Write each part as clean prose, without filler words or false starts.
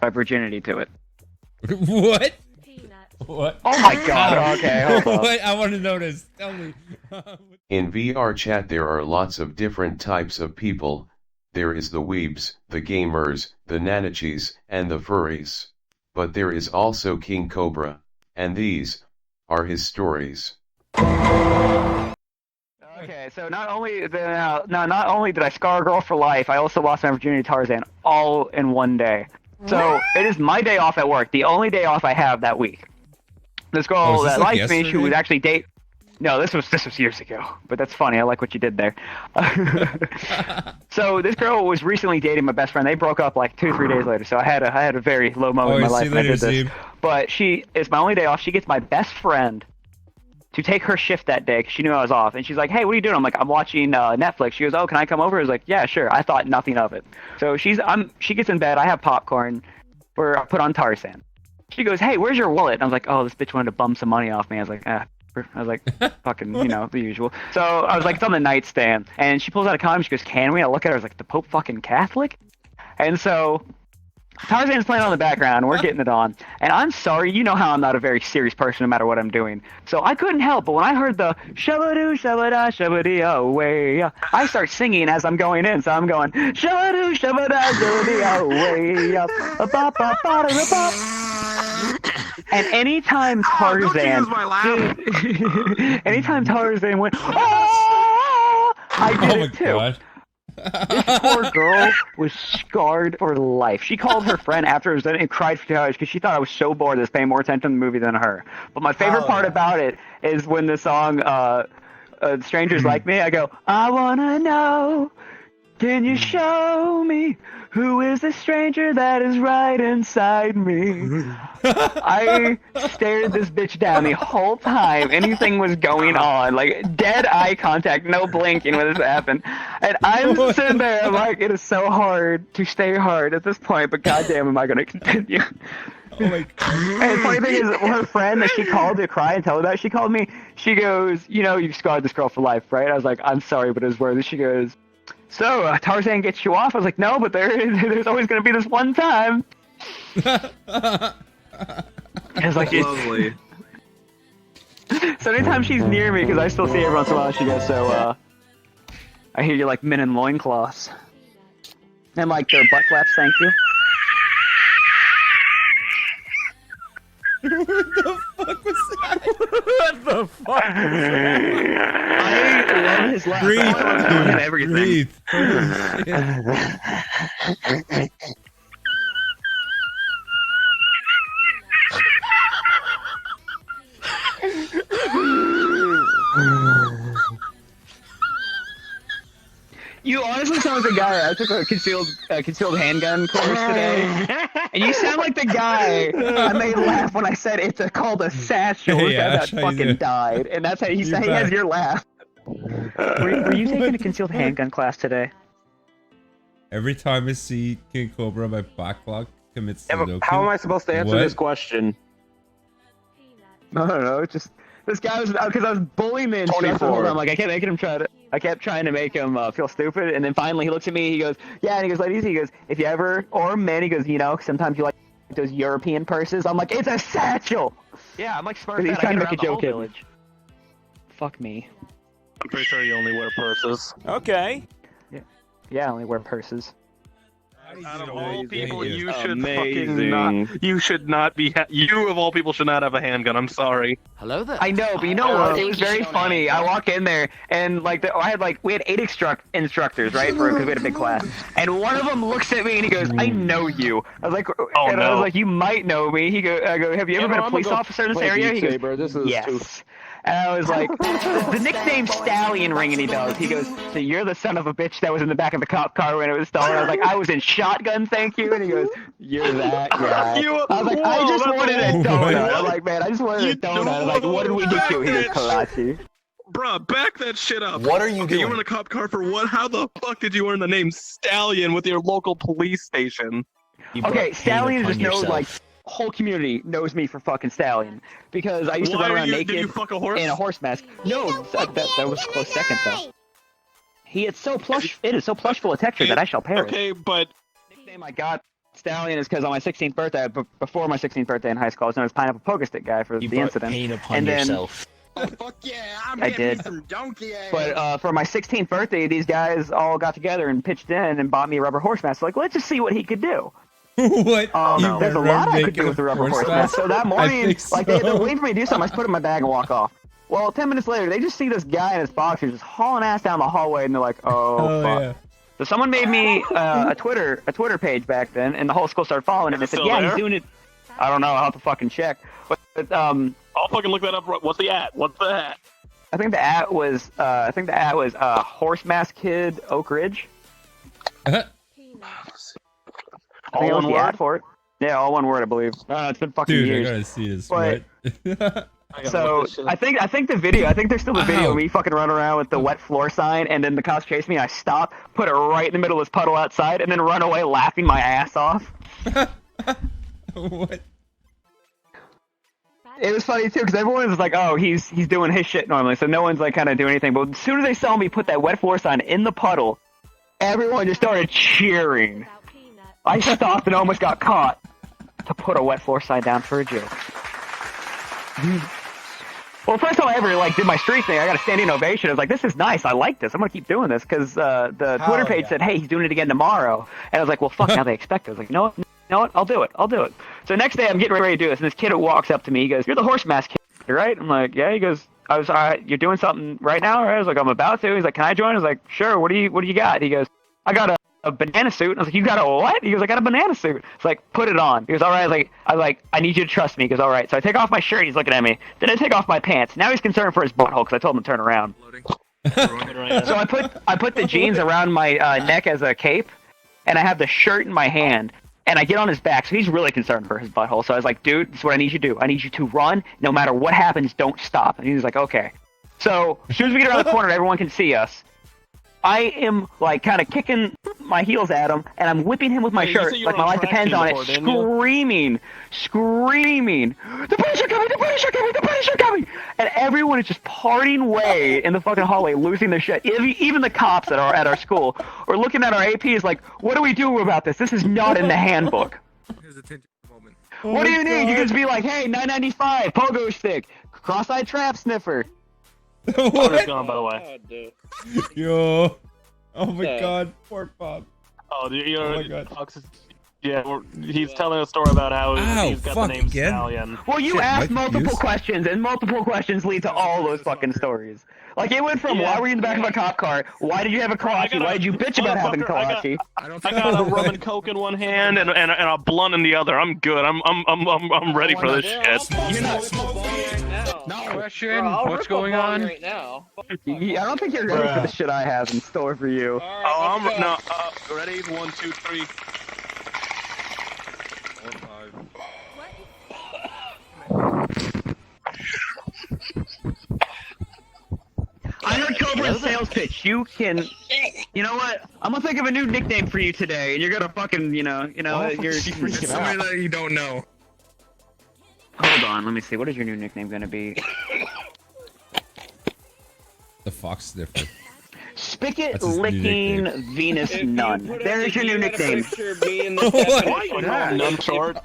lost my virginity to it. What? What? Oh my god, okay, hold up. What? I want to know this. Tell me. In VR chat there are lots of different types of people. There is the weebs, the gamers, the nanichis, and the furries. But there is also KingCobra, and these are his stories. Okay, so not only did I scar a girl for life, I also lost my virginity to Tarzan all in one day. So it is my day off at work, the only day off I have that week. This girl that liked me, she would actually date. No, this was years ago, but that's funny. I like what you did there. So this girl was recently dating my best friend. They broke up like 2 or 3 days later. So I had a very low moment in my life when I did this. But it's my only day off. She gets my best friend to take her shift that day because she knew I was off. And she's like, "Hey, what are you doing?" I'm like, "I'm watching Netflix." She goes, "Oh, can I come over?" I was like, "Yeah, sure." I thought nothing of it. So she gets in bed. I have popcorn. I put on Tarzan. She goes, "Hey, where's your wallet?" And I was like, "Oh, this bitch wanted to bum some money off me." I was like, I was like, fucking, the usual. So I was like, it's on the nightstand. And she pulls out a condom. She goes, "Can we?" I look at her. I was like, "The Pope fucking Catholic?" And so Tarzan's playing on the background. We're getting it on. And I'm sorry. You know how I'm not a very serious person no matter what I'm doing. So I couldn't help. But when I heard the shabadoo, shabada, shabadee, away, I start singing as I'm going in. So I'm going, shabadoo, shabada, shabadee, away, ba ba ba da ba. And anytime Tarzan, anytime Tarzan went, "Oh!" I did it too. God. This poor girl was scarred for life. She called her friend after it was done and cried for 2 hours because she thought I was so bored I was paying more attention to the movie than her. But my favorite part about it is when the song "Strangers Like Me," I go, "I wanna know, can you show me who is the stranger that is right inside me?" I stared this bitch down the whole time anything was going on, like dead eye contact, no blinking when this happened. And I'm sitting there, I'm like, it is so hard to stay hard at this point, but goddamn, am I going to continue? Oh my god. And the funny thing is, her friend that she called to cry and tell her that, she called me, she goes, "You've scarred this girl for life, right?" I was like, "I'm sorry, but it was worth it." She goes, "So, Tarzan gets you off?" I was like, "No, but there's always going to be this one time." I was like, lovely. So anytime she's near me, because I still see her every once in a while, she goes, "So, I hear you like men in loincloths." And like their butt flaps, thank you. What the fuck was that? What the fuck? I love his laugh. Breathe, And everything. breathe. You honestly sound like the guy. I took a concealed handgun course today, and you sound like the guy I made laugh when I said it's called a satchel. The guy that fucking died, and that's how he has your laugh. Were you taking a concealed handgun class today? Every time I see KingCobra, my backlog commits Sudoku. How am I supposed to answer this question? I don't know. It's just this guy was because I was bullying the instructor. I'm like, I kept making him I kept trying to make him feel stupid, and then finally he looks at me. He goes, "Yeah," and he goes, "Ladies," he goes, "if you ever or men," he goes, "sometimes you like those European purses." I'm like, "It's a satchel." Yeah, I'm like smart. He's trying to make a joke. Village. Fuck me. I'm pretty sure you only wear purses. Okay. Yeah, I only wear purses. Out of all people, you should fucking not. You should not be. You of all people should not have a handgun. I'm sorry. Hello there. I know, but you know what? It was very funny. I walk in there and we had 8 instructors, right? Because we had a big class, and one of them looks at me and he goes, "I know you." I was like, I was like, "You might know me." I go, "Have you ever been a police officer in this area?" He goes, "Yes." And I was like, the nickname Stallion ring any bells. He goes, "So you're the son of a bitch that was in the back of the cop car when it was stolen?" I was like, "I was in shotgun, thank you." And he goes, "You're that guy." I was like, "I just wanted a donut." I'm like, "Man, I just wanted a donut." I'm like, "What did we do to you?" He goes, "Karachi." Bruh, back that shit up. What are you doing? You were in a cop car for what? How the fuck did you earn the name Stallion with your local police station? Okay, Stallion just knows, like, whole community knows me for fucking Stallion because I used to run around naked did you fuck a horse? in a horse mask. No, that was a close second though. It is so plush full of texture that I shall perish. Okay, but Nickname I got Stallion is because on my 16th birthday, before my 16th birthday in high school, I was known as Pineapple Pogo Stick Guy for the incident. Pain upon and then yourself. Oh, fuck yeah, I'm I getting me did. some donkey ass. But for my 16th birthday, these guys all got together and pitched in and bought me a rubber horse mask. So, like, let's just see what he could do. What? There's a lot I could do with the rubber horse mask. So that morning, like, they're waiting for me to do something. I just put it in my bag and walk off. Well, 10 minutes later, they just see this guy in his boxers just hauling ass down the hallway, and they're like, "Oh fuck!" Yeah. So someone made me a Twitter page back then, and the whole school started following it. And they said, "Yeah, he's doing it." I don't know. I'll have to fucking check. But I'll fucking look that up. What's the at? What's the at? I think the at was Horse Mask Kid Oak Ridge. All one the word ad for it. Yeah, all one word, I believe. It's been fucking Dude, years. I gotta see this. But- What? So I think the video. I think there's still the video of me fucking running around with the wet floor sign, and then the cops chase me. And I stop, put it right in the middle of this puddle outside, and then run away laughing my ass off. What? It was funny too because everyone was like, "Oh, he's doing his shit normally," so no one's like kind of doing anything. But as soon as they saw me put that wet floor sign in the puddle, everyone just started cheering. I stopped and almost got caught to put a wet floor sign down for a joke. Well, first time I ever did my street thing, I got a standing ovation. I was like, "This is nice. I like this. I'm gonna keep doing this." Because the Twitter page said, "Hey, he's doing it again tomorrow," and I was like, "Well, fuck." Now they expect it. I was like, "You know what? I'll do it. So next day, I'm getting ready to do this, and this kid walks up to me. He goes, "You're the horse mask kid, right?" I'm like, "Yeah." He goes, "I was all right. You're doing something right now?" Right? I was like, "I'm about to." He's like, "Can I join?" I was like, "Sure. What do you got?" He goes, "I got a banana suit." And I was like, "You got a what?" He goes, "I got a banana suit." It's like, "Put it on." He goes, "All right." I was like, "I need you to trust me." He goes, "All right." So I take off my shirt. He's looking at me. Then I take off my pants. Now he's concerned for his butthole because I told him to turn around. So I put the jeans around my neck as a cape, and I have the shirt in my hand. And I get on his back, so he's really concerned for his butthole. So I was like, "Dude, this is what I need you to do. I need you to run. No matter what happens, don't stop." And he was like, "Okay." So as soon as we get around the corner, everyone can see us. I am like kind of kicking my heels at him, and I'm whipping him with my shirt, like my life depends on it, screaming, "The British are coming! The British are coming! The British are coming!" And everyone is just parting way in the fucking hallway, losing their shit. Even the cops that are at our school are looking at our APs like, "What do we do about this? This is not in the handbook." What do you need? You can just be like, "Hey, 995, pogo stick, cross-eyed trap sniffer." What? Gone, by the way. Yo. Oh my god, poor Bob. Oh, you're, my god. Yeah, he's telling a story about how he's got the name Stallion. Well, you asked multiple questions, and multiple questions lead to all those fucking stories. Like, it went from, why were you in the back of a cop car? Why did you have a kolache? Why did you bitch about having a kolache? I got a rum and coke in one hand and a blunt in the other. I'm good. I'm ready for this shit. You're not smoking right now. No question. What's going on? Right now. I don't think you're ready for the shit I have in store for you. Ready? 1, 2, 3. I heard Cobra's sales pitch. You know what? I'm gonna think of a new nickname for you today, and you're gonna fucking, you're freaking Somebody that you don't know. Hold on, let me see. What is your new nickname gonna be? The fox sniffer. Spigot licking Venus nun. There's your new nickname. Nun short.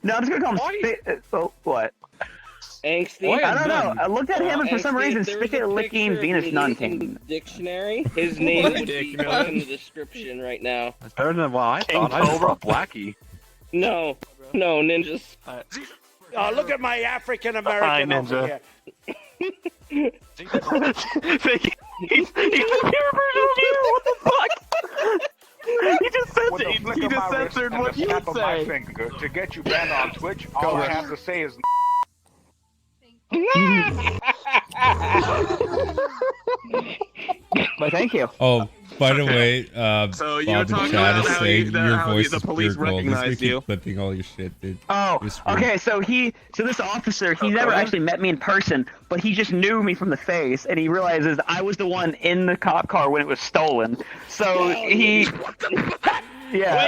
No, I'm just gonna call him what? Angsty. I don't know. I looked at him and for some reason Spigot licking Venus nun came. Dictionary. His name would be in the description right now. That's better than what I thought. KingCobra. Blackie. No, ninjas. Oh, look at my African American over here. He's a pure version of you. What the fuck? He just censored what you would say. Finger, to get you banned on Twitch, all I have to say is. But thank you. Oh, by the way, So you Bob were talking in chat about is how saying your voice the is police pure gold. recognized Keep you. clipping all your shit, dude. Oh, It's weird. okay. So this officer, he never actually met me in person, but he just knew me from the face, and he realizes I was the one in the cop car when it was stolen. So he, yeah.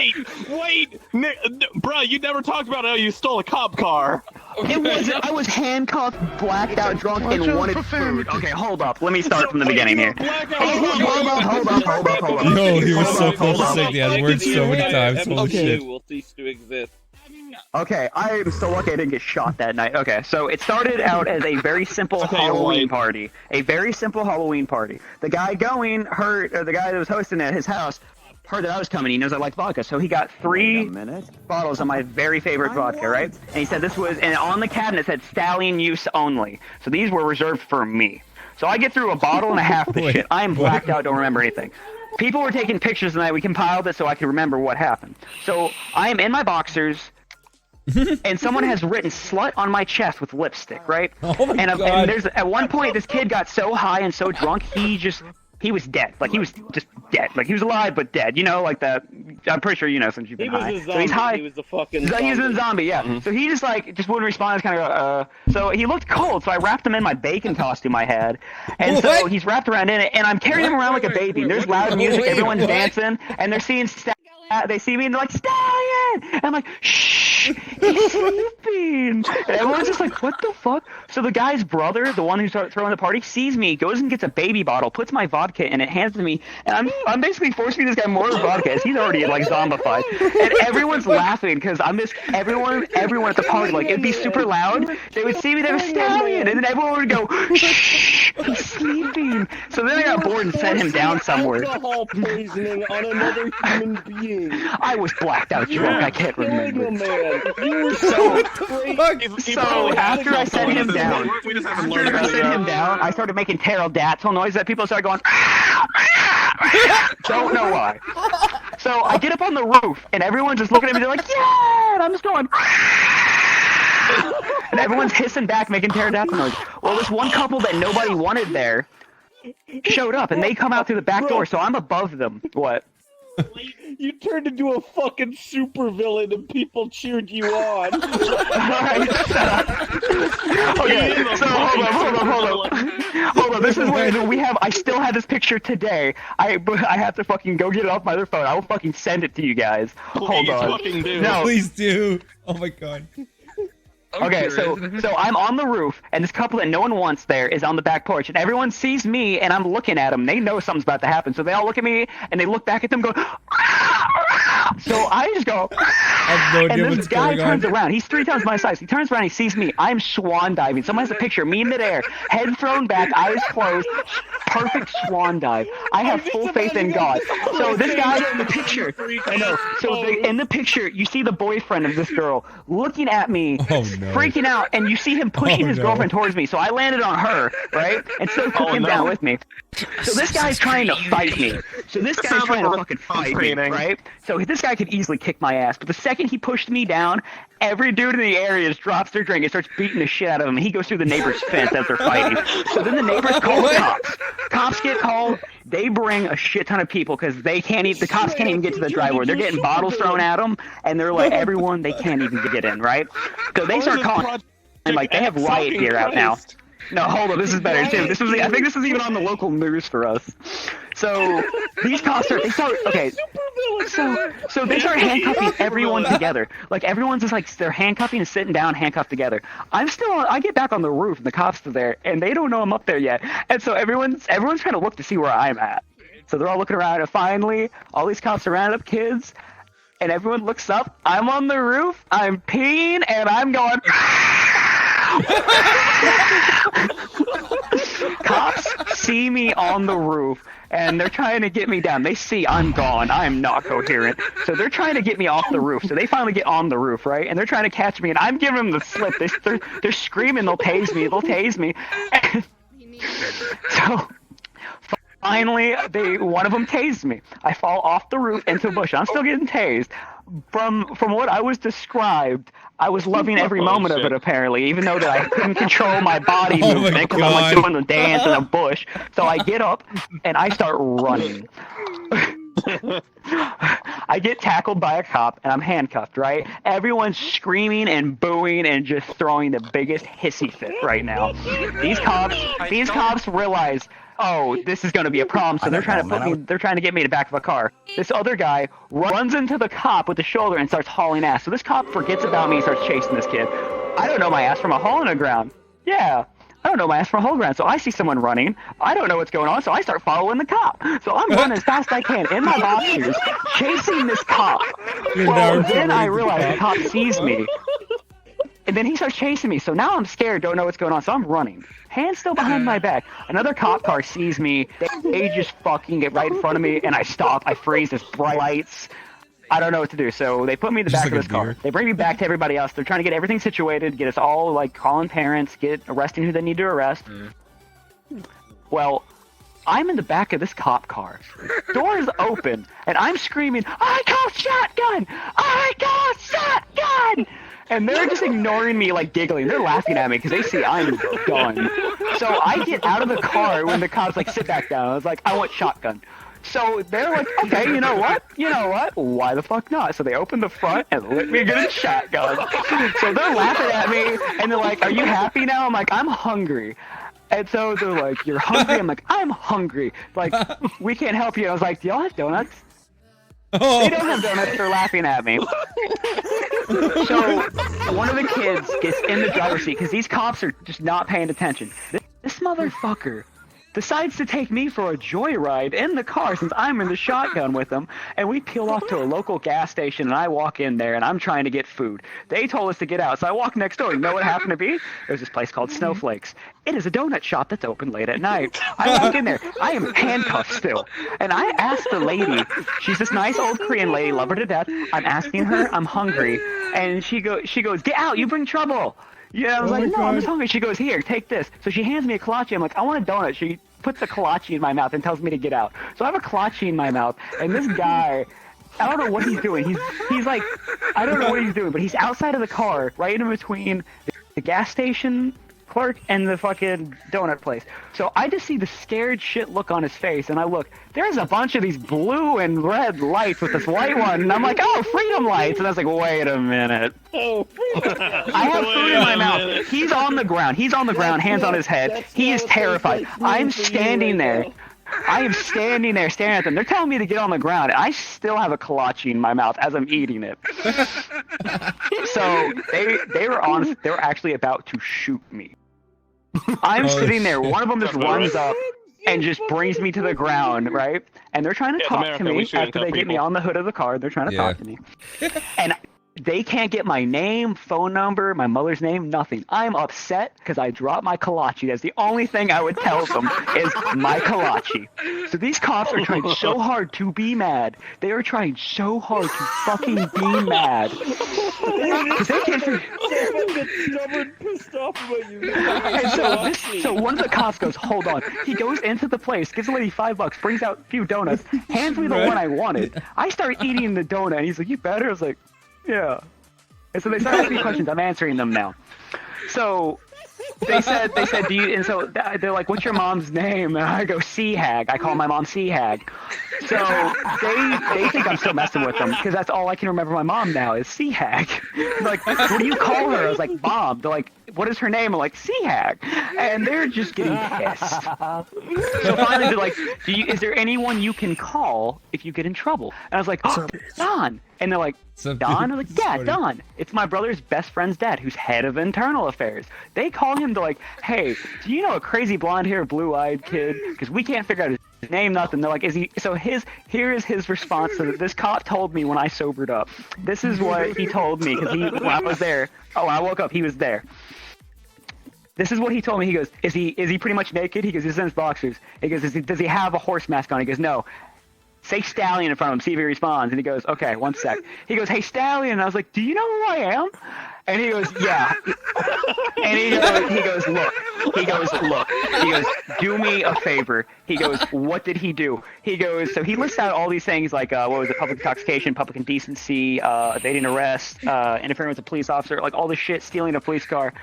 Wait, Nick, bro, you never talked about how you stole a cop car. It wasn't. I was handcuffed, blacked out, drunk, and wanted food. Okay, hold up. Let me start from the beginning here. Hold up. Yo, he was so close to saying the N-word so many times. Holy shit. Will cease to exist. Okay, I am so lucky I didn't get shot that night. Okay, so it started out as a very simple Halloween party. A very simple Halloween party. The guy the guy that was hosting at his house, heard that I was coming. He knows I like vodka, so he got 3 bottles of my very favorite vodka, right? And he said this was, and on the cabinet it said Stallion use only. So these were reserved for me. So I get through a bottle and a half of the shit. I am blacked out, don't remember anything. People were taking pictures tonight. We compiled it so I could remember what happened. So I am in my boxers, and someone has written "slut" on my chest with lipstick, right? Oh my God. And there's at one point this kid got so high and so drunk he was dead. Like he was just dead. Like he was alive but dead. You know, like that. I'm pretty sure you know since you've been high. He was a zombie. So he's high. He was a fucking zombie. He's a zombie, yeah. Mm-hmm. So he just wouldn't respond. Kind of so he looked cold. So I wrapped him in my bacon costume I had, and so he's wrapped around in it, and I'm carrying him around like a baby. And there's loud music, everyone's dancing, and they're seeing. They see me and they're like, Stallion! And I'm like, shh, he's sleeping. And everyone's just like, what the fuck? So the guy's brother, the one who started throwing the party, sees me, goes and gets a baby bottle, puts my vodka in it, hands it to me, and I'm basically forcing this guy more vodka as he's already like zombified. And everyone's laughing because I'm just everyone at the party, like it'd be super loud. They would see me, they would Stallion, and then everyone would go, shh, he's sleeping. So then I got bored and sent him down somewhere. Alcohol poisoning on another human being. I was blacked out drunk. I can't remember. You were so crazy. So after I sent him down, I started making pterodactyl noise that people started going. Don't know why. So I get up on the roof and everyone's just looking at me. They're like, yeah, and I'm just going. And everyone's hissing back, making pterodactyl noise. Well, this one couple that nobody wanted there showed up, and they come out through the back door. So I'm above them. What? You turned into a fucking supervillain and people cheered you on. Alright, okay, so hold on. This is where I still have this picture today. I have to fucking go get it off my other phone. I will fucking send it to you guys. Hold on. No, please do. Oh my God. Okay, so I'm on the roof, and this couple that no one wants there is on the back porch, and everyone sees me, and I'm looking at them. They know something's about to happen, so they all look at me, and they look back at them, going. So I just go. And this guy turns around. He's 3 times my size. He turns around. He sees me. I'm swan diving. Someone has a picture of me in midair, head thrown back, eyes closed, perfect swan dive. I have full faith in God. So this guy in the picture. I know. So in the picture, you see the boyfriend of this girl looking at me. Oh, no. Freaking out, and you see him pushing his girlfriend towards me, so I landed on her, right? And still took him down with me. So this guy's trying to fight me. So this guy's trying to fucking fight me, right? So this guy could easily kick my ass, but the second he pushed me down, every dude in the area just drops their drink and starts beating the shit out of him. He goes through the neighbor's fence as they're fighting. So then the neighbors call the cops. Cops get called. They bring a shit ton of people because the cops can't even get to the driveway. They're getting bottles thrown at them, and they're like, everyone, they can't even get in, right? So they start calling, and like, they have riot gear out now. No, hold on, this is better too. I think this is even on the local news for us. So these cops so they start handcuffing everyone together. Like everyone's just like they're handcuffing and sitting down, handcuffed together. I get back on the roof and the cops are there, and they don't know I'm up there yet. And so everyone's trying to look to see where I'm at. So they're all looking around, and finally, all these cops are rounding up kids, and everyone looks up. I'm on the roof. I'm peeing, and I'm going. Cops see me on the roof, and they're trying to get me down. They see I'm gone. I'm not coherent. So they're trying to get me off the roof. So they finally get on the roof, right? And they're trying to catch me, and I'm giving them the slip. They're screaming, they'll tase me. So finally, one of them tased me. I fall off the roof into a bush. I'm still getting tased. From what I was described, I was loving every moment of it, apparently, even though that I couldn't control my body movement because I'm like doing the dance in a bush. So I get up and I start running. I get tackled by a cop and I'm handcuffed, right? Everyone's screaming and booing and just throwing the biggest hissy fit right now. These cops realize, oh, this is going to be a problem, so they're trying to get me to the back of a car. This other guy runs into the cop with the shoulder and starts hauling ass. So this cop forgets about me and starts chasing this kid. I don't know my ass from a hole in the ground. Yeah. I don't know my ass from a hole in the ground. So I see someone running. I don't know what's going on, so I start following the cop. So I'm running as fast as I can in my boxers, chasing this cop. Well, then I realize the cop sees me. And then he starts chasing me. So now I'm scared, don't know what's going on, so I'm running. Hands still behind my back. Another cop car sees me. They just fucking get right in front of me, and I stop. I freeze. There's bright lights. I don't know what to do. So they put me in the back of this car. They bring me back to everybody else. They're trying to get everything situated, get us all, like, calling parents, arresting who they need to arrest. Well, I'm in the back of this cop car. Doors open, and I'm screaming, I call shotgun! I call shotgun! And they're just ignoring me, like, giggling. They're laughing at me because they see I'm done. So I get out of the car when the cop's like, sit back down. I was like, I want shotgun. So they're like, okay, you know what? Why the fuck not? So they open the front and let me get a shotgun. So they're laughing at me, and they're like, are you happy now? I'm like, I'm hungry. And so they're like, you're hungry? I'm like, I'm hungry. Like, we can't help you. I was like, do y'all have donuts? Oh. They don't have donuts. They're laughing at me. So one of the kids gets in the driver's seat because these cops are just not paying attention. This motherfucker decides to take me for a joyride in the car since I'm in the shotgun with him, and we peel off to a local gas station, and I walk in there, and I'm trying to get food. They told us to get out, so I walk next door. You know what happened to be? There's this place called Snowflakes. It is a donut shop that's open late at night. I walk in there. I am handcuffed still, and I asked the lady. She's this nice old Korean lady, love her to death. I'm asking her, I'm hungry, and she goes, get out, you bring trouble. Yeah, I was like, no, I'm just hungry. She goes, here, take this. So she hands me a kolache. I'm like, I want a donut. She puts a kolache in my mouth and tells me to get out. So I have a kolache in my mouth, and this guy, I don't know what he's doing. He's like, I don't know what he's doing, but he's outside of the car, right in between the gas station clerk and the fucking donut place. So I just see the scared shit look on his face, and I look, there's a bunch of these blue and red lights with this white one, and I'm like, oh, freedom lights. And I was like, wait a minute. Oh, I have food in my mouth. He's on the ground, hands on his head. He is terrified. I'm standing there. I am standing there staring at them. They're telling me to get on the ground, and I still have a kolache in my mouth as I'm eating it. So they were actually about to shoot me. I'm sitting there. One of them just runs up and just brings me to the ground, right? And they're trying to talk to me after they get me on the hood of the car. They're trying to talk to me. And they can't get my name, phone number, my mother's name, nothing. I'm upset because I dropped my kolache. That's the only thing I would tell them is my kolache. So these cops are trying so hard to be mad. They are trying so hard to fucking be mad. Because they can't pissed off about you. And so one of the cops goes, hold on. He goes into the place, gives the lady $5, brings out a few donuts, hands me the one I wanted. I start eating the donut, and he's like, you better? I was like, yeah. And so they started asking me questions. I'm answering them now. So they said, do you? And so they're like, what's your mom's name? And I go, Sea Hag. I call my mom Sea Hag. So they think I'm still messing with them because that's all I can remember my mom now is Sea Hag. Like, what do you call her? I was like, Bob. They're like, what is her name? I'm like, Sea Hag. And they're just getting pissed. So finally they're like, is there anyone you can call if you get in trouble? And I was like, oh, Don. And they're like, Don? I was like, yeah, Don. It's my brother's best friend's dad, who's head of internal affairs. They call him to like, hey, do you know a crazy blonde-haired, blue-eyed kid? Because we can't figure out his name, nothing. They're like, is he? So here is his response to this cop told me when I sobered up. This is what he told me because when I was there. Oh, I woke up. He was there. This is what he told me. He goes, is he pretty much naked? He goes, he's in his boxers. He goes, does he have a horse mask on? He goes, no. Say Stallion in front of him, see if he responds. And he goes, okay, one sec. He goes, hey, Stallion. And I was like, do you know who I am? And he goes, yeah. And he goes, look. He goes, do me a favor. He goes, what did he do? He goes, so he lists out all these things like, what was it, public intoxication, public indecency, evading arrest, interfering with a police officer, like all this shit, stealing a police car.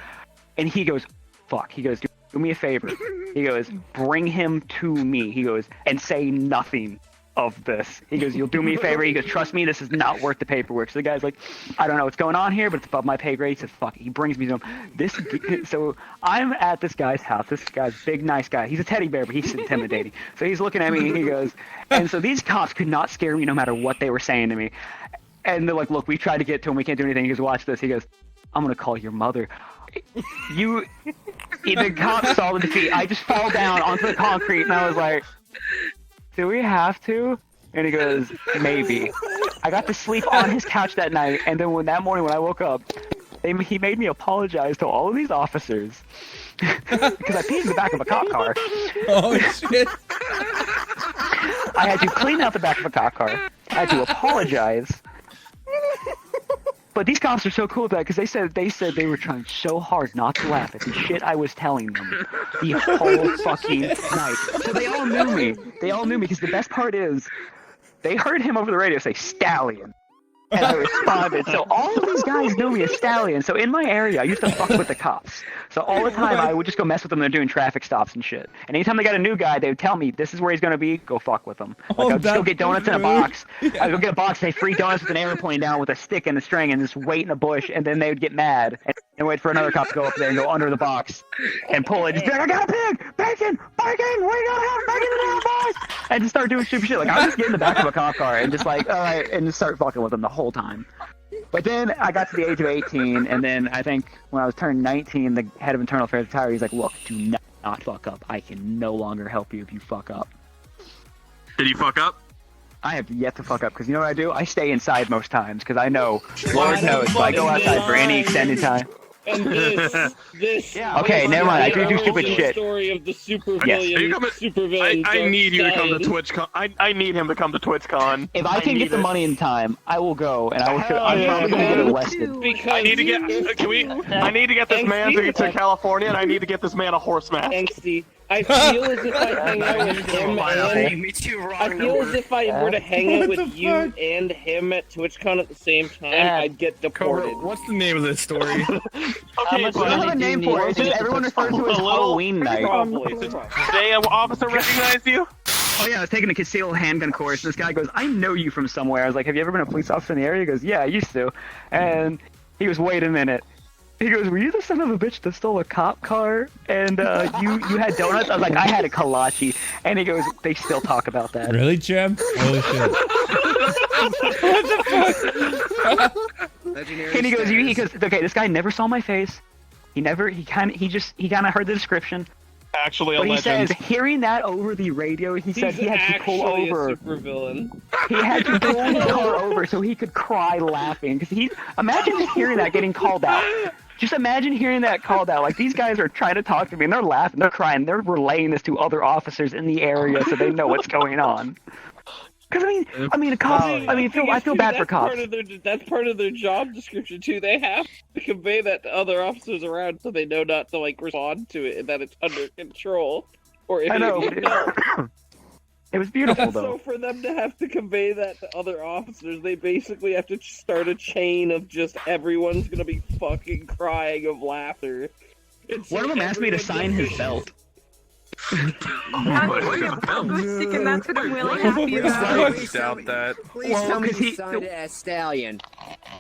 And he goes, fuck. He goes, do me a favor. He goes, bring him to me. He goes, and say nothing of this. He goes, you'll do me a favor. He goes, trust me, this is not worth the paperwork. So the guy's like, I don't know what's going on here, but it's above my pay grade. He says, fuck it. He brings me to him. So I'm at this guy's house. This guy's big, nice guy. He's a teddy bear, but he's intimidating. So he's looking at me and he goes, and so these cops could not scare me no matter what they were saying to me. And they're like, look, we tried to get to him. We can't do anything. He goes, watch this. He goes, I'm gonna call your mother. The cops saw the defeat. I just fall down onto the concrete, and I was like, do we have to? And he goes, maybe. I got to sleep on his couch that night, and then that morning when I woke up, he made me apologize to all of these officers because I peed in the back of a cop car. Oh shit! I had to clean out the back of a cop car. I had to apologize. But these cops are so cool with that because they said they were trying so hard not to laugh at the shit I was telling them the whole fucking night. So they all knew me. They all knew me because the best part is they heard him over the radio say Stallion. And I responded. So all of these guys know me as Stallion. So in my area, I used to fuck with the cops. So all the time, I would just go mess with them. They're doing traffic stops and shit. And anytime they got a new guy, they would tell me, this is where he's going to be. Go fuck with him. Like, I'd just go get donuts in a box. I'd go get a box, say free donuts with an airplane down with a stick and a string and just wait in a bush. And then they would get mad and wait for another cop to go up there and go under the box and pull it. Just be like, I got a pig! Bacon! Bacon! We gotta have bacon in the box! And just start doing stupid shit. Like, I would just get in the back of a cop car and just like, alright, and just start fucking with them the whole time. But then I got to the age of 18, and then I think when I was turned 19, the head of internal affairs retired. He's like, look, do not fuck up. I can no longer help you if you fuck up. Did you fuck up? I have yet to fuck up, because you know what I do? I stay inside most times, because I know, Lord knows, if I go outside for any extended time. And this okay, never mind. I do stupid shit. Story of the supervillain. I need you to come to TwitchCon. I need him to come to TwitchCon. If I can get the money in time, I will go, and I'm probably gonna get arrested. I need to get. I need to get this man to California, and I need to get this man a horse mask. Angsty. I feel as if I hang out with him I feel as if I were to hang out with you and him at TwitchCon at the same time, I'd get deported. What's the name of this story? Okay, we don't have a name for it. It's just everyone refers to it as Halloween night. Did an officer recognize you? Oh yeah, I was taking a concealed handgun course, and this guy goes, I know you from somewhere. I was like, have you ever been a police officer in the area? He goes, yeah, I used to. And he goes, wait a minute. He goes, were you the son of a bitch that stole a cop car and you had donuts? I was like, I had a kolache. And he goes, they still talk about that. Really, Jim? Holy shit. What the fuck? And he goes, okay, this guy never saw my face. He kind of heard the description. Actually, but he says, hearing that over the radio, he said he had to pull over. He had to pull the car over so he could cry laughing. Because imagine just hearing that getting called out. Just imagine hearing that called out. Like, these guys are trying to talk to me, and they're laughing, they're crying, they're relaying this to other officers in the area so they know what's going on. Because I feel bad for cops. That's part of their job description too. They have to convey that to other officers around so they know not to respond to it and that it's under control. Or if I know. It was beautiful though. So for them to have to convey that to other officers, they basically have to start a chain of just everyone's gonna be fucking crying of laughter. One of them asked me to sign his belt. And that's what I'm really happy about. I doubt that. Please tell me you signed it as Stallion.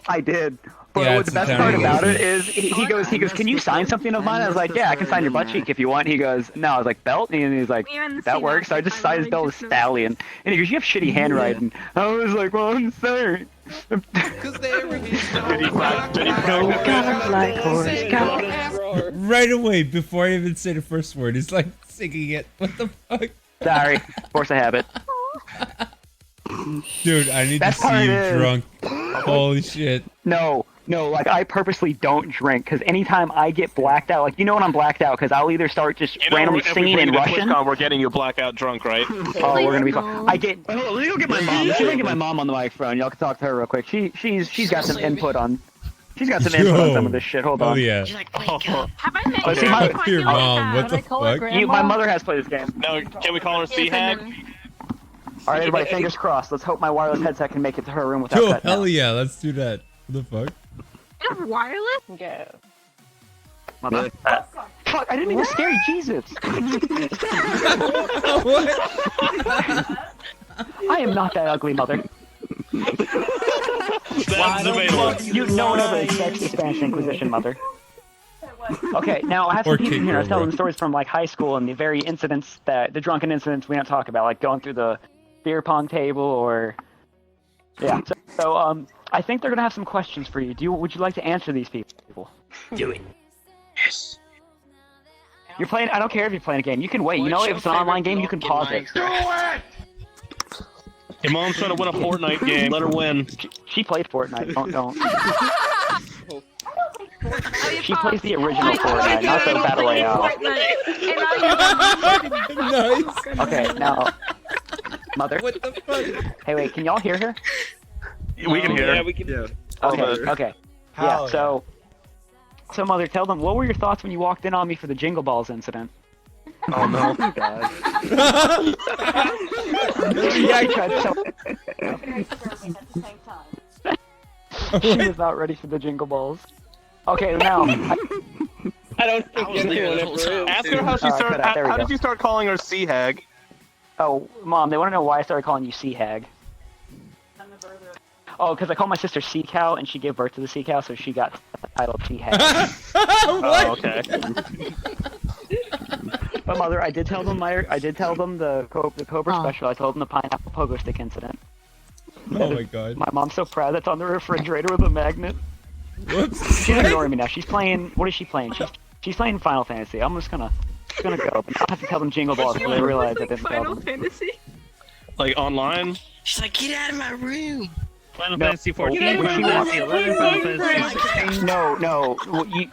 I did. But the best part about it is he goes, can you sign something of mine? I was like, yeah, I can sign your butt cheek if you want. He goes, no. I was like, belt? And he's like, that works. So I just signed his belt as Stallion. And he goes, you have shitty handwriting. I was like, well, I'm sorry. Because they ever Right away, before I even say the first word, he's like singing it. What the fuck? Sorry. Force of habit. Dude, I need to see you drunk. Holy shit. No, like I purposely don't drink because anytime I get blacked out, like you know when I'm blacked out because I'll either start just randomly singing in Russian. We're getting you blackout drunk, right? Oh, we're gonna be fine. Let me go get my mom. Let me get my mom on the microphone. Y'all can talk to her real quick. She's got some input on. She's got some input on some of this shit. Hold on. Oh yeah. Have I met your mom? What the fuck? My mother has played this game. No, can we call her C-Head? All right, everybody, fingers crossed. Let's hope my wireless headset can make it to her room without cutting hell out. Yeah, let's do that. What the fuck? You have wireless? Go. Fuck, I didn't even scare you, Jesus. What? I am not that ugly, mother. That's available. No one ever expects the Spanish Inquisition, mother. Okay, now I have some people here. I was telling them stories from like high school and the very incidents the drunken incidents we don't talk about, like going through the beer pong table or yeah. So I think they're gonna have some questions for you. Would you like to answer these people? Do it. Yes. You're playing. I don't care if you're playing a game. You can wait. You know, if it's an online game, you can pause it. Do it! Your mom's trying to win a Fortnite game. Let her win. She played Fortnite. Don't. She plays the original Fortnite, not the Battle Royale. Nice. Okay, now, mother. What the fuck? Hey, wait. Can y'all hear her? We can hear. Yeah, we can. Yeah. Okay. Yeah. So, mother, tell them what were your thoughts when you walked in on me for the Jingle Balls incident? Oh no. God. Yeah, I tried to tell. She was not ready for the Jingle Balls. Okay, now. I don't think anyone ever is. Ask her how she started. How did you start calling her Sea Hag? Oh, Mom, they want to know why I started calling you Sea Hag. Oh, because I called my sister Sea Cow, and she gave birth to the Sea Cow, so she got the title Sea Hag. Oh, okay. But mother, I did tell them the Cobra special. I told them the pineapple pogo stick incident. Oh my god. My mom's so proud. That's on the refrigerator with a magnet. Whoops. She's ignoring me now. She's playing. What is she playing? She's playing Final Fantasy. I'm just gonna go. But I have to tell them Jingle Balls because they realize I didn't tell Final them. Fantasy? Like online? She's like, get out of my room. Final No. Fantasy 14, When she Final walks- Fantasy 11, Final Fantasy 16. No.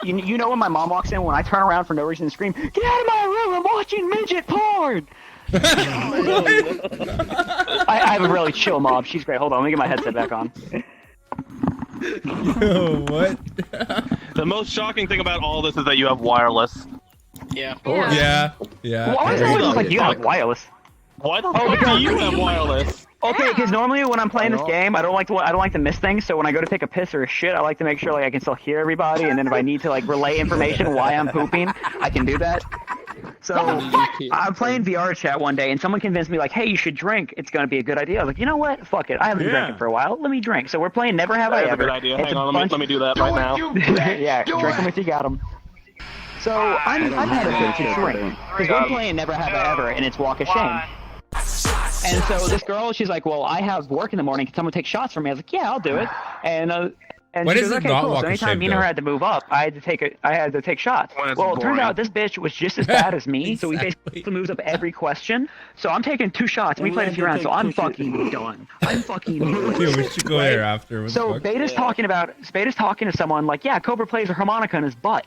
You know when my mom walks in, when I turn around for no reason and scream, "Get out of my room! I'm watching midget porn!" I have a really chill mom. She's great. Hold on, let me get my headset back on. Yo, what? The most shocking thing about all this is that you have wireless. Yeah. Yeah. Why does it look like you have wireless? Why the fuck do you have wireless? Okay, because normally when I'm playing this game, I don't like to miss things. So when I go to take a piss or a shit, I like to make sure like I can still hear everybody, and then if I need to like relay information why I'm pooping, I can do that. So I'm playing VR chat one day, and someone convinced me like, "Hey, you should drink. It's gonna be a good idea." I was like, "You know what? Fuck it. I haven't been drinking for a while. Let me drink." So we're playing Never Have I That's a Ever. good idea. It's Hang a on, bunch- let me do that right now. Yeah, drink them if you got them. So I've had a bit to drink because we're playing Never Have I Ever, and it's Walk of Shame. And so this girl, she's like, "Well, I have work in the morning. Can someone take shots for me?" I was like, "Yeah, I'll do it." And Why she does goes, it "Okay, not cool." Walk So of anytime Shame, me and her though? had to move up, I had to take shots. When it's Well, it turns boring. out this bitch was just as bad as me, so we Exactly. basically moved up every question. So I'm taking 2 shots. We played a few rounds, so I'm fucking done. I'm fucking done. Yo, we should go there after. What So the fuck? Beta's talking to someone like, "Yeah, Cobra plays a harmonica in his butt."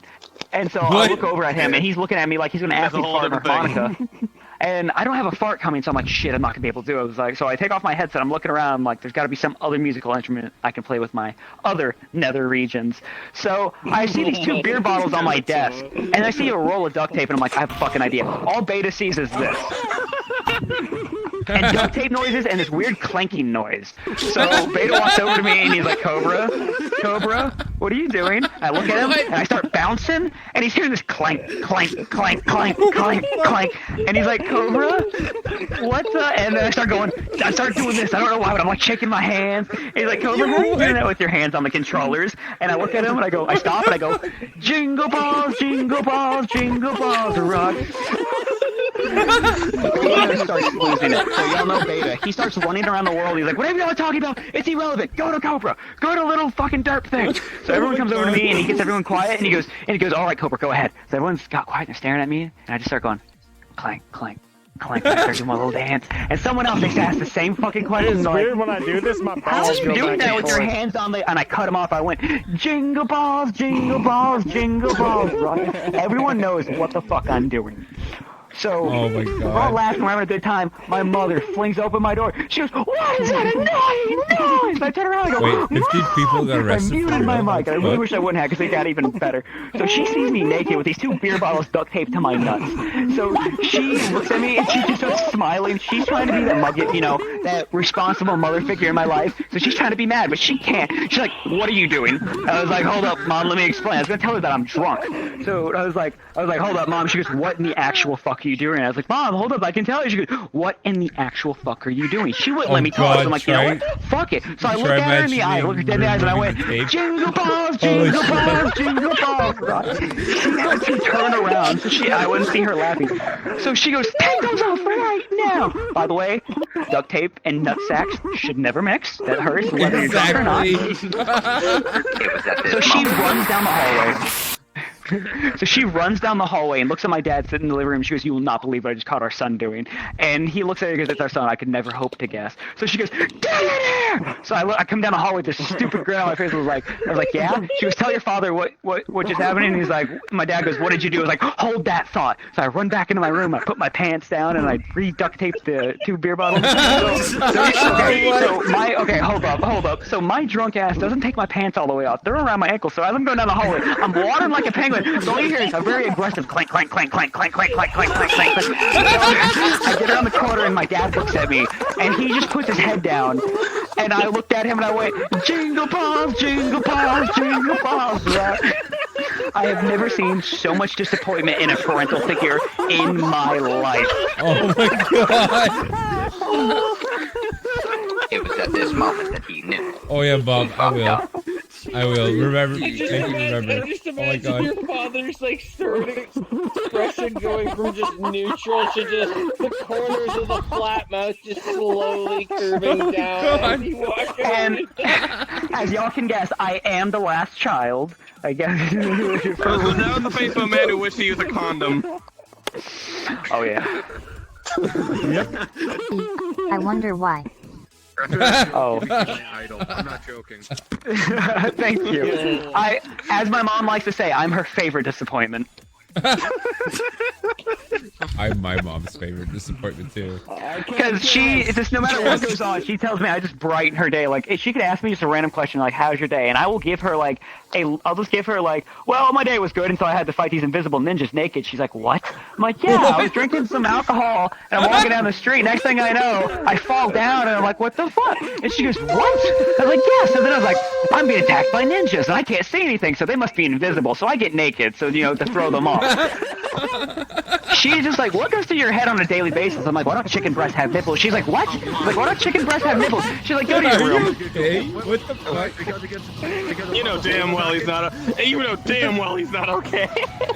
And so I What? look over at him, and he's looking at me like he's gonna ask That's me a to whole fart on a different harmonica. And I don't have a fart coming, so I'm like, shit, I'm not gonna be able to do it. I was like, so I take off my headset, I'm looking around, I'm like, there's gotta be some other musical instrument I can play with my other nether regions. So I see these 2 beer bottles on my desk, and I see a roll of duct tape, and I'm like, I have a fucking idea. All Beta sees is this. And duct tape noises and this weird clanking noise. So Beta walks over to me and he's like, Cobra, what are you doing? And I look at him and I start bouncing, and he's hearing this clank, clank, clank, clank, clank, clank. And he's like, Cobra, what's up? And then I start doing this. I don't know why, but I'm like shaking my hands. And he's like, Cobra, how are you doing that with your hands on the controllers? And I look at him and I stop and I go, jingle balls, jingle balls, jingle balls, rock. Beta starts losing it. So y'all know Beta. He starts running around the world. He's like, whatever y'all are talking about, it's irrelevant. Go to Cobra. Go to little fucking derp thing. So everyone comes over to me and he gets everyone quiet and he goes, all right, Cobra, go ahead. So everyone's got quiet and they're staring at me and I just start going, clank, clank, clank. And I start doing my little dance. And someone else asks the same fucking question. It's weird when I do this, my How balls are you go doing back that and with your forth. hands on the... And I cut him off. I went, jingle balls, jingle balls, jingle balls. Right? Everyone knows what the fuck I'm doing. So, Oh my we're all god. laughing, we're having a good time. My mother flings open my door. She goes, what is that annoying noise? And I turn around and I go, Wait, 15 people got I arrested muted for my real? mic. I really What? wish I wouldn't have because they got even better. So she sees me naked with these 2 beer bottles duct taped to my nuts. So she looks at me and she just starts smiling. She's trying to be that mugget, that responsible mother figure in my life. So she's trying to be mad, but she can't. She's like, what are you doing? And I was like, hold up, Mom, let me explain. I was going to tell her that I'm drunk. So I was like, hold up, Mom. She goes, what in the actual fuck are you you doing? And I was like, Mom, hold up, I can tell you. She goes, what in the actual fuck are you doing? She wouldn't let me talk. So I'm like, you know what? Fuck it. So I looked at her in the eye, looked her dead in the eyes, and I went, jingle balls, jingle balls, jingle balls. She had to turn around so I wouldn't see her laughing. So she goes, take those off right now. By the way, duct tape and nut sacks should never mix. That hurts whether you're drunk or not. So she runs down the hallway. So she runs down the hallway and looks at my dad sitting in the living room. She goes, you will not believe what I just caught our son doing. And he looks at her and goes, it's our son. I could never hope to guess. So she goes, get in there! So I come down the hallway with this stupid grin on my face. I was like, yeah? She goes, tell your father what just happened. And he's like, my dad goes, what did you do? I was like, hold that thought. So I run back into my room. I put my pants down and I re-duct taped the 2 beer bottles. Hold up. So my drunk ass doesn't take my pants all the way off. They're around my ankles. So as I'm going down the hallway, I'm watering like a penguin. So all you hear is a very aggressive clank, clank, clank, clank, clank, clank, clank, clank, clank, clank. I get around the corner and my dad looks at me and he just puts his head down. And I looked at him and I went, jingle balls, jingle balls, jingle balls. I have never seen so much disappointment in a parental figure in my life. Oh my god. It was at this moment that he knew. Oh yeah, Bob, I will. Remember. Thank you, remember. I just Oh my imagine god. your father's like certain expression going from just neutral to just the corners of the flat mouth just slowly curving down. As you walk And as y'all can guess, I am the last child. I guess. That was the face of a man who wished he used a condom. Oh yeah. Yep. I wonder why. Oh. I'm not joking. Thank you. As my mom likes to say, I'm her favorite disappointment. I'm my mom's favorite disappointment too. Because she, just no matter what goes on, she tells me I just brighten her day. Like, if she could ask me just a random question like, how's your day? And I will give her like, I'll just give her like, well, my day was good until I had to fight these invisible ninjas naked. She's like, what? I'm like, yeah, I was drinking some alcohol and I'm walking down the street. Next thing I know, I fall down and I'm like, what the fuck? And she goes, what? I was like, yeah. So then I was like, I'm being attacked by ninjas and I can't see anything, so they must be invisible. So I get naked, so, you know, to throw them off. She's just like, what goes through your head on a daily basis? I'm like, why don't chicken breasts have nipples? She's like, what? I'm like, why don't chicken breasts have nipples? She's like, go to your room. Okay, what the fuck? You know damn well he's not. You know damn well he's not okay.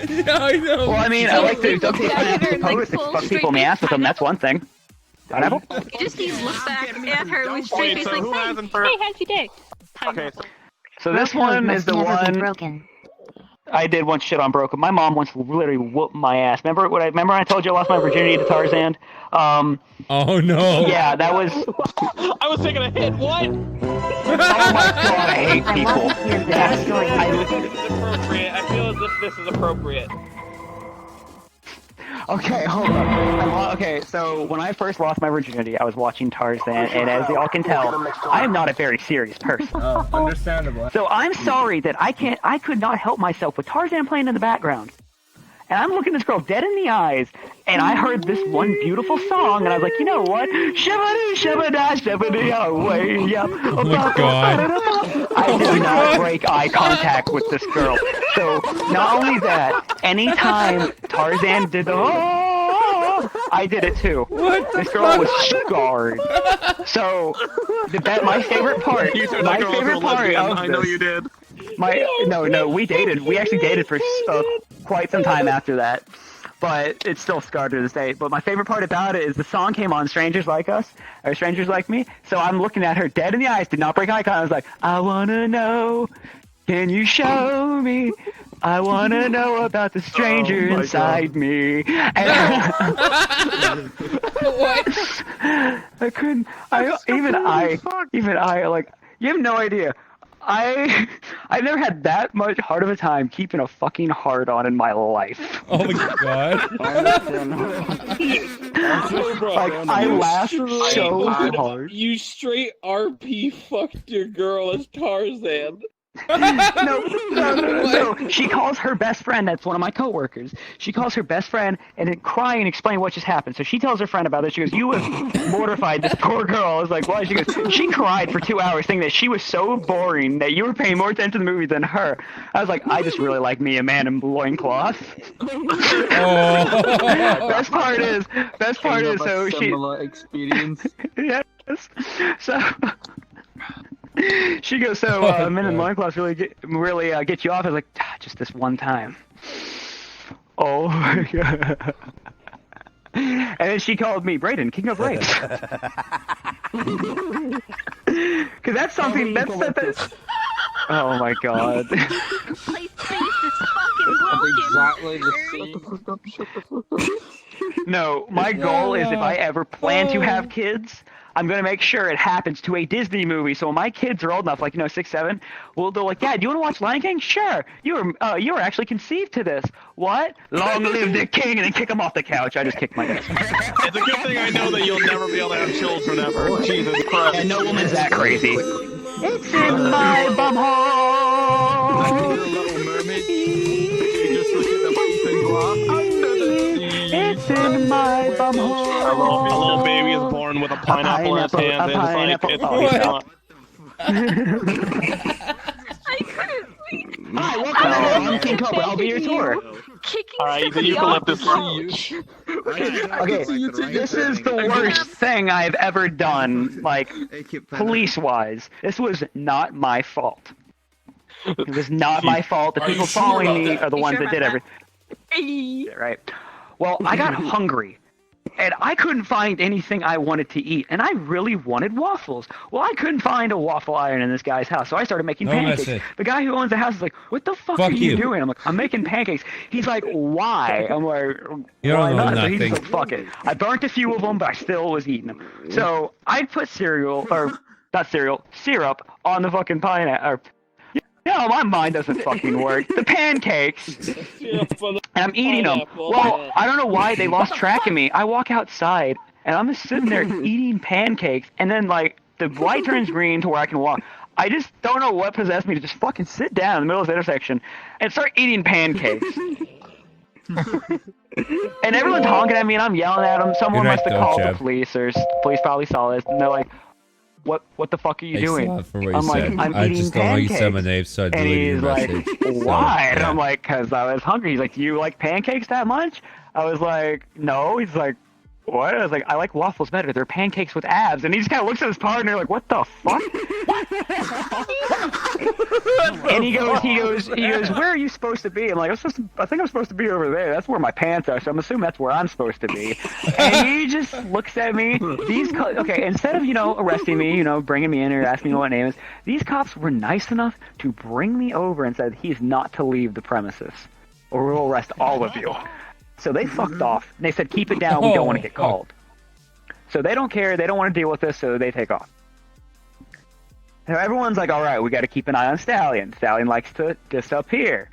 Yeah, I know. Well, I mean, I like to duct tape my pose to fuck people in the ass with them. That's one thing. Pineapple? You just need to look back at her with straight face so who like, hasn't hey, how's your day? Okay, So this one is the one broken. I did once shit on broken. My mom once literally whooped my ass. Remember when I told you I lost my virginity to Tarzan? Oh no. Yeah, that was. I was taking a hit. What? Oh my god, I hate people. This is appropriate. I feel as if this is appropriate. Okay, hold on. Okay, so when I first lost my virginity, I was watching Tarzan, and as y'all can tell, I am not a very serious person. Oh, understandable. So I'm sorry that I could not help myself with Tarzan playing in the background. And I'm looking this girl dead in the eyes, and I heard this one beautiful song, and I was like, you know what? Shabba-doo, shabba-da, shabba-dee, way up. Oh my god. I did not break eye contact with this girl. So, not only that, anytime Tarzan did the I did it too. What? This girl was scarred. So, my favorite part, my favorite part of I know you did. No, we dated. We actually dated for quite some time after that. But it's still scarred to this day. But my favorite part about it is the song came on, Strangers Like Us, or Strangers Like Me. So I'm looking at her dead in the eyes, did not break eye contact. I was like, I want to know, can you show me? I want to know about the stranger inside me. And What? I couldn't, even I, like, you have no idea. I never had that much hard of a time keeping a fucking hard on in my life. Oh my god. Like, I laughed so hard. You straight RP fucked your girl as Tarzan. No. She calls her best friend. That's one of my coworkers. She calls her best friend and then crying and explaining what just happened. So she tells her friend about this. She goes, "You have mortified this poor girl." I was like, "Why?" She goes, "She cried for 2 hours, thinking that she was so boring that you were paying more attention to the movie than her." I was like, "I just really like me a man in loincloth." Best part is, so she. Similar experience. Yes. So. She goes, "So men in loincloths really get you off." I was like, "Just this one time." Oh my god. And then she called me Brayden, king of rapes. Because that's something that's. Oh my god. My face is fucking broken. Exactly the same. No, my goal is if I ever plan to have kids, I'm going to make sure it happens to a Disney movie. So when my kids are old enough, like, 6, 7, well, they're like, "Dad, do you want to watch Lion King?" "Sure. You were actually conceived to this." "What?" "Long live the king," and then kick him off the couch. I just kicked my dad. It's a good thing I know that you'll never be able to have children ever. Jesus Christ. And no woman's that crazy. It's in my bumhole. Like the Little Mermaid. You just look at the peeping glass under the sea. It's in my bumhole. A little baby is born with a pineapple in his hand. It's like, it's not. I couldn't sleep. Hi, welcome to I'm KingCobra. I'll be your tour. Kicking Alright, the eucalyptus. Okay, this is the worst thing I've ever done, like, police-wise. This was not my fault. It was not my fault. The people following me are the ones that did everything. Right. Well, I got hungry, and I couldn't find anything I wanted to eat, and I really wanted waffles. Well, I couldn't find a waffle iron in this guy's house, so I started making pancakes. The guy who owns the house is like, "What the fuck are you doing?" I'm like, "I'm making pancakes." He's like, "Why?" I'm like, "Why not?" So he's like, "Fuck it." I burnt a few of them, but I still was eating them. So I put syrup on the fucking pineapple. No, my mind doesn't fucking work. The pancakes, and I'm eating them. Well, I don't know why they lost track of me. I walk outside, and I'm just sitting there eating pancakes, and then, like, the light turns green to where I can walk. I just don't know what possessed me to just fucking sit down in the middle of the intersection and start eating pancakes. And everyone's honking at me, and I'm yelling at them. Someone must have called the police, or the police probably saw this, and they're like, What the fuck are you doing? I'm like, "I'm I eating just don't like you said my pancakes." name, so I And deleted he's your like, message. "Why?" And yeah. I'm like, "Because I was hungry." He's like, "Do you like pancakes that much?" I was like, "No." He's like, "What?" I was like, "I like waffles better. They're pancakes with abs." And he just kind of looks at his partner like, "What the fuck?" And he goes, "Where are you supposed to be?" I'm like, I think I'm supposed to be over there. That's where my pants are, so I'm assuming that's where I'm supposed to be. And he just looks at me. Instead of, arresting me, bringing me in or asking me what my name is, these cops were nice enough to bring me over and said he's not to leave the premises, or we'll arrest all of you. So they fucked off. They said, "Keep it down. We don't want to get called." So they don't care. They don't want to deal with this, so they take off. Now everyone's like, "All right, we got to keep an eye on Stallion. Stallion likes to disappear."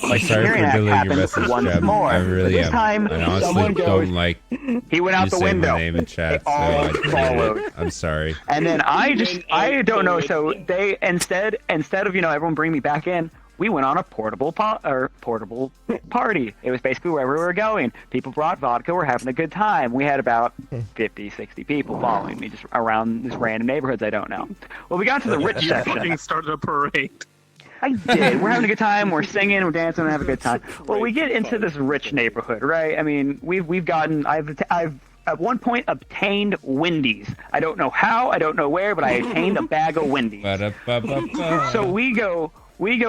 Like, sorry for deleting your message, Chad. More. I really this am. time, I honestly someone goes, don't like he went out you the say window. my name in chat, so all I followed. I'm sorry. And then I don't know. So they instead of everyone bring me back in, we went on a portable party. It was basically wherever we were going. People brought vodka. We're having a good time. We had about 50, 60 people following me just around these random neighborhoods I don't know. Well, we got to the rich section. You started a parade. I did. We're having a good time. We're singing. We're dancing. We have a good time. Well, we get into this rich neighborhood, right? I mean, we've gotten. I've at one point obtained Wendy's. I don't know how. I don't know where, but I obtained a bag of Wendy's. So we go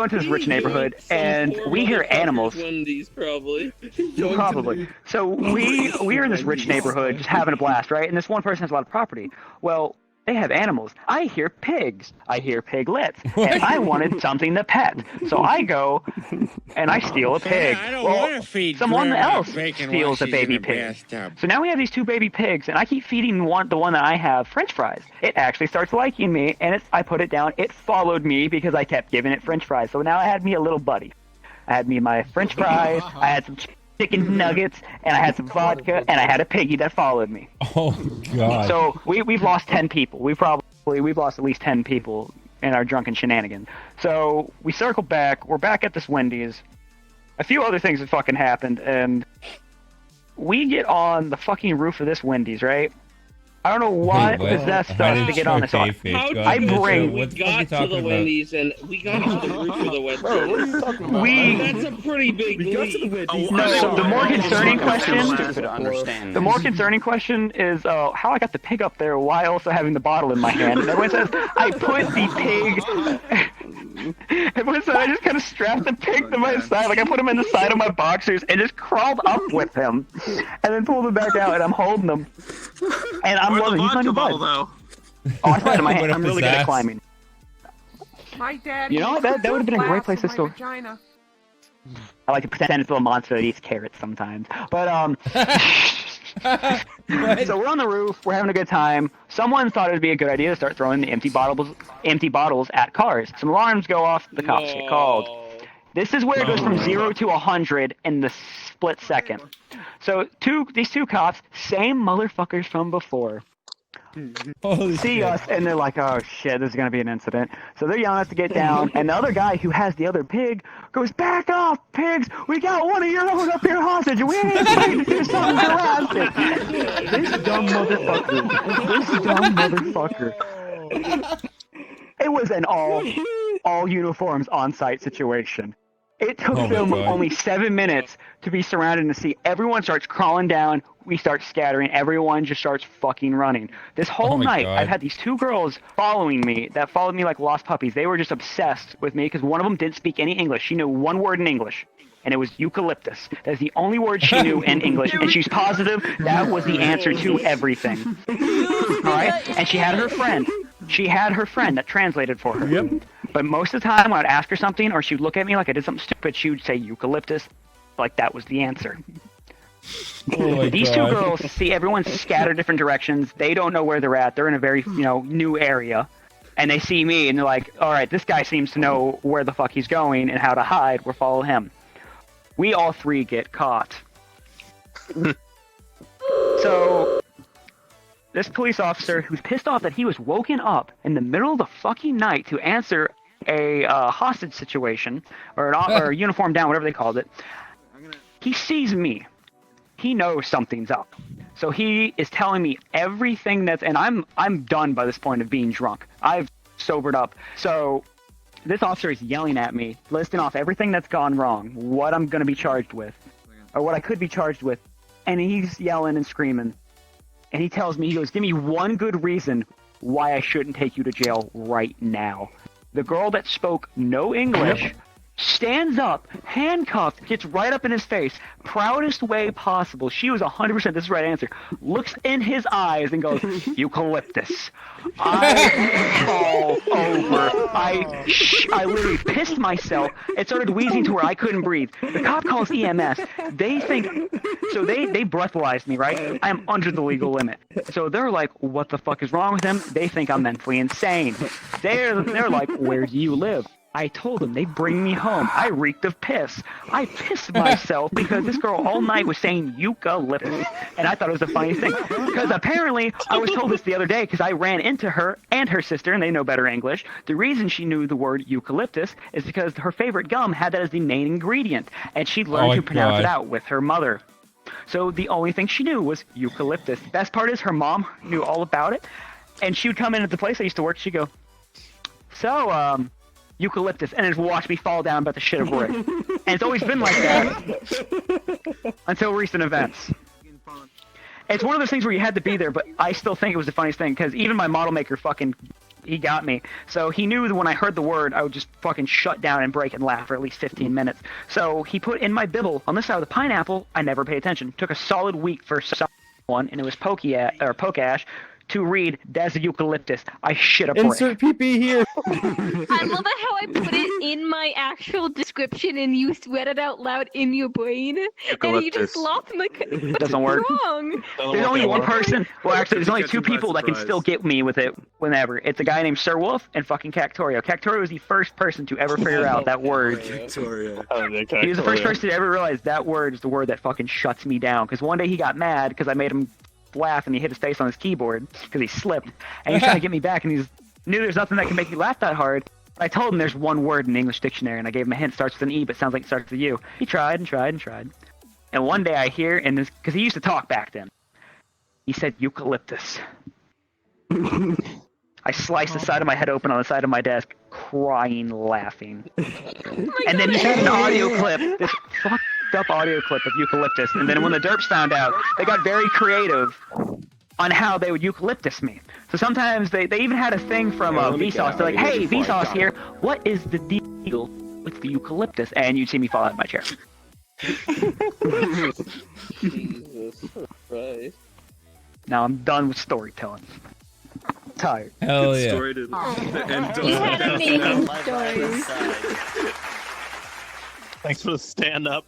into this rich neighborhood, and we hear animals. Wendy's, probably. Probably. So we're in this rich neighborhood, just having a blast, right? And this one person has a lot of property. Well, they have animals. I hear pigs. I hear piglets. And I wanted something to pet. So I go and I steal a pig. Someone else steals a baby pig. So now we have these two baby pigs, and I keep feeding the one that I have French fries. It actually starts liking me, and I put it down. It followed me because I kept giving it French fries. So now I had me a little buddy. I had me my French fries. I had some chicken nuggets, and I had some vodka, and I had a piggy that followed me. Oh God! So we've lost 10 people. We've lost at least 10 people in our drunken shenanigans. So we circle back. We're back at this Wendy's. A few other things have fucking happened, and we get on the fucking roof of this Wendy's, right? I don't know what possessed us to get on this. We got to the Wendy's and we got to the roof of the Wendy's. Bro, what are you talking about? That's a pretty big leap. The more concerning question. The more concerning question is how I got the pig up there while also having the bottle in my hand. And everyone says I put the pig. Everyone said I just kind of strapped the pig to my side, like I put him in the side of my boxers and just crawled up with him, and then pulled him back out, and I'm holding him. And I'm loving. He's my new bud. Oh, I put it in my hand. I'm really good at climbing. My dad. You know that would have been a great place to store. Vagina. I like to pretend it's a little monster that eats carrots sometimes. But so we're on the roof. We're having a good time. Someone thought it would be a good idea to start throwing the empty bottles at cars. Some alarms go off. The cops get called. This is where it goes from 0 to 100 in the split second. So these two cops, same motherfuckers from before, see us, and they're like, oh shit, this is gonna be an incident. So they're yelling at us to get down, and the other guy who has the other pig goes, back off, pigs! We got one of your own up here hostage, and we ain't afraid to do something drastic! This dumb motherfucker. It was an all uniforms on-site situation. It took them only 7 minutes to be surrounded and to see everyone starts crawling down. We start scattering. Everyone just starts fucking running. This whole night, I've had these two girls following me that followed me like lost puppies. They were just obsessed with me because one of them didn't speak any English. She knew one word in English, and it was eucalyptus. That's the only word she knew in English, and she's positive that was the answer to everything. All right? And she had her friend. She had her friend that translated for her. Yep. But most of the time, when I'd ask her something, or she'd look at me like I did something stupid, she would say eucalyptus, like that was the answer. These two girls see everyone scattered different directions. They don't know where they're at. They're in a very, new area. And they see me, and they're like, all right, this guy seems to know where the fuck he's going and how to hide. We'll follow him. We all three get caught. So this police officer, who's pissed off that he was woken up in the middle of the fucking night to answer a hostage situation, or a uniform down, whatever they called it, he sees me. He knows something's up. So he is telling me everything and I'm done by this point of being drunk. I've sobered up. So this officer is yelling at me, listing off everything that's gone wrong, what I'm going to be charged with, or what I could be charged with. And he's yelling and screaming. And he tells me, he goes, give me one good reason why I shouldn't take you to jail right now. The girl that spoke no English stands up, handcuffed, gets right up in his face, proudest way possible. She was 100%, this is the right answer, looks in his eyes and goes, eucalyptus. I fall over. I literally pissed myself. It started wheezing to where I couldn't breathe. The cop calls EMS. They think, so they breathalyzed me, right? I'm under the legal limit. So they're like, what the fuck is wrong with him? They think I'm mentally insane. They're like, where do you live? I told them. They bring me home. I reeked of piss. I pissed myself because this girl all night was saying eucalyptus, and I thought it was the funniest thing. Because apparently, I was told this the other day because I ran into her and her sister, and they know better English. The reason she knew the word eucalyptus is because her favorite gum had that as the main ingredient, and she learned to pronounce it out with her mother. So the only thing she knew was eucalyptus. The best part is her mom knew all about it, and she would come in at the place I used to work. She'd go, so, eucalyptus, and just watch me fall down about the shit of brick. And it's always been like that until recent events. It's one of those things where you had to be there, but I still think it was the funniest thing, because even my model maker he got me. So he knew that when I heard the word, I would just fucking shut down and break and laugh for at least 15 minutes. So he put in my bibble, on this side of the pineapple, I never paid attention. Took a solid week for someone, and it was Pokash, to read Des Eucalyptus. I shit a brick. Insert PP here. I love it how I put it in my actual description and you read it out loud in your brain. And you just laugh like, it doesn't work. Wrong? There's only one person. Well, actually, there's only two people that can still get me with it whenever. It's a guy named Sir Wolf and fucking Cactorio. Cactorio was the first person to ever figure out that word. He was the first person to ever realize that word is the word that fucking shuts me down. Because one day he got mad because I made him laugh and he hit his face on his keyboard because he slipped, and he's trying to get me back, and knew there's nothing that can make me laugh that hard. I told him there's one word in the English dictionary, and I gave him a hint. It starts with an E, but sounds like it starts with a U. He tried and tried and tried. And one day I hear, and this, because he used to talk back then, he said eucalyptus. I sliced the side of my head open on the side of my desk, crying, laughing. And then he had an audio clip, this fucked up audio clip of eucalyptus. And then when the derps found out, they got very creative on how they would eucalyptus me. So sometimes they even had a thing from Vsauce. They're like, hey, Vsauce here, what is the deal with the eucalyptus? And you'd see me fall out of my chair. Jesus Christ. Now I'm done with storytelling. Tired. Hell yeah. You had amazing stories. Thanks for the stand-up.